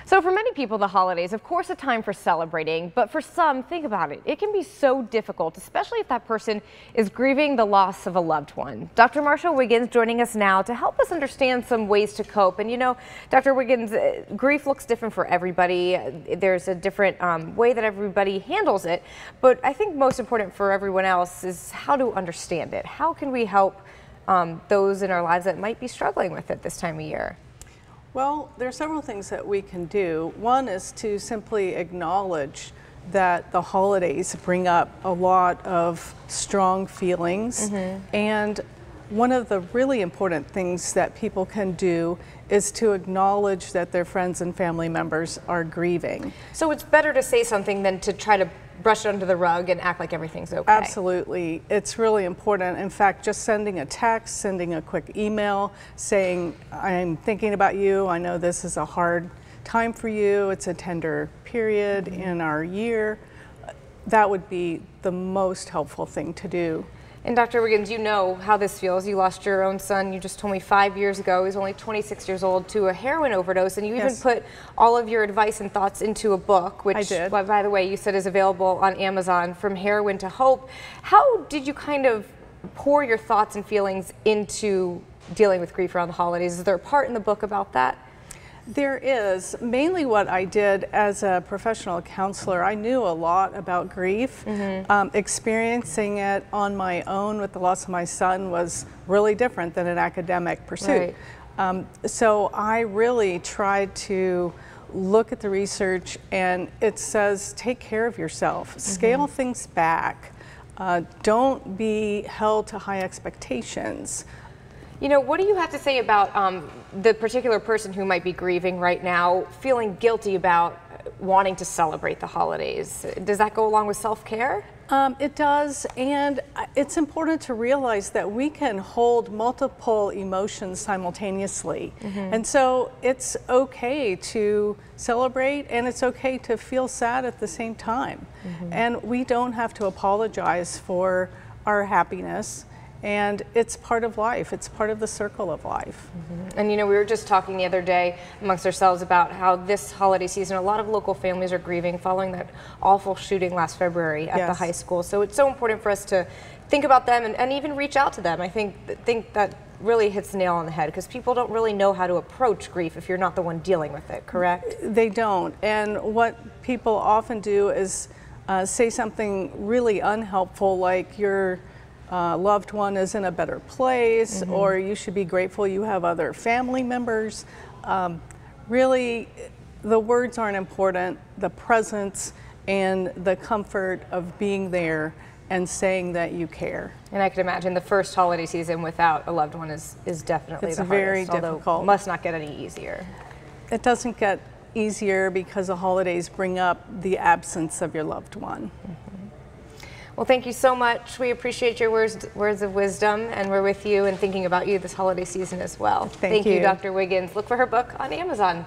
So for many people, the holidays, of course, a time for celebrating, but for some, think about it, it can be so difficult, especially if that person is grieving the loss of a loved one. Dr. Marsha Wiggins joining us now to help us understand some ways to cope. And you know, Dr. Wiggins, grief looks different for everybody. There's a different way that everybody handles it, but I think most important for everyone else is how to understand it. How can we help those in our lives that might be struggling with it this time of year? Well, there are several things that we can do. One is to simply acknowledge that the holidays bring up a lot of strong feelings. And one of the really important things that people can do is to acknowledge that their friends and family members are grieving. So it's better to say something than to try to brush it under the rug and act like everything's okay. Absolutely. It's really important. In fact, just sending a text, sending a quick email saying, I'm thinking about you. I know this is a hard time for you. It's a tender period in our year. That would be the most helpful thing to do. And Dr. Wiggins, you know how this feels. You lost your own son, you just told me 5 years ago, he was only 26 years old, to a heroin overdose, and you even put all of your advice and thoughts into a book, which, I did. Well, by the way, you said is available on Amazon, From Heroin to Hope. How did you kind of pour your thoughts and feelings into dealing with grief around the holidays? Is there a part in the book about that? There is. Mainly what I did as a professional counselor, I knew a lot about grief. Experiencing it on my own with the loss of my son was really different than an academic pursuit. So I really tried to look at the research, and it says take care of yourself, scale things back, don't be held to high expectations. You know, what do you have to say about the particular person who might be grieving right now, feeling guilty about wanting to celebrate the holidays? Does that go along with self-care? It does, and it's important to realize that we can hold multiple emotions simultaneously. And so it's okay to celebrate, and it's okay to feel sad at the same time. And we don't have to apologize for our happiness. And it's part of life. It's part of the circle of life. And you know, we were just talking the other day amongst ourselves about how this holiday season, a lot of local families are grieving following that awful shooting last February at the high school. So it's so important for us to think about them and even reach out to them. I think that really hits the nail on the head, because people don't really know how to approach grief if you're not the one dealing with it, correct? They don't. And what people often do is say something really unhelpful, like your loved one is in a better place, or you should be grateful you have other family members. Really, the words aren't important. The presence and the comfort of being there and saying that you care. And I can imagine the first holiday season without a loved one is definitely the hardest. It's very difficult. It must not get any easier. It doesn't get easier because the holidays bring up the absence of your loved one. Well, thank you so much. We appreciate your words of wisdom, and we're with you and thinking about you this holiday season as well. Thank you, Dr. Wiggins. Look for her book on Amazon.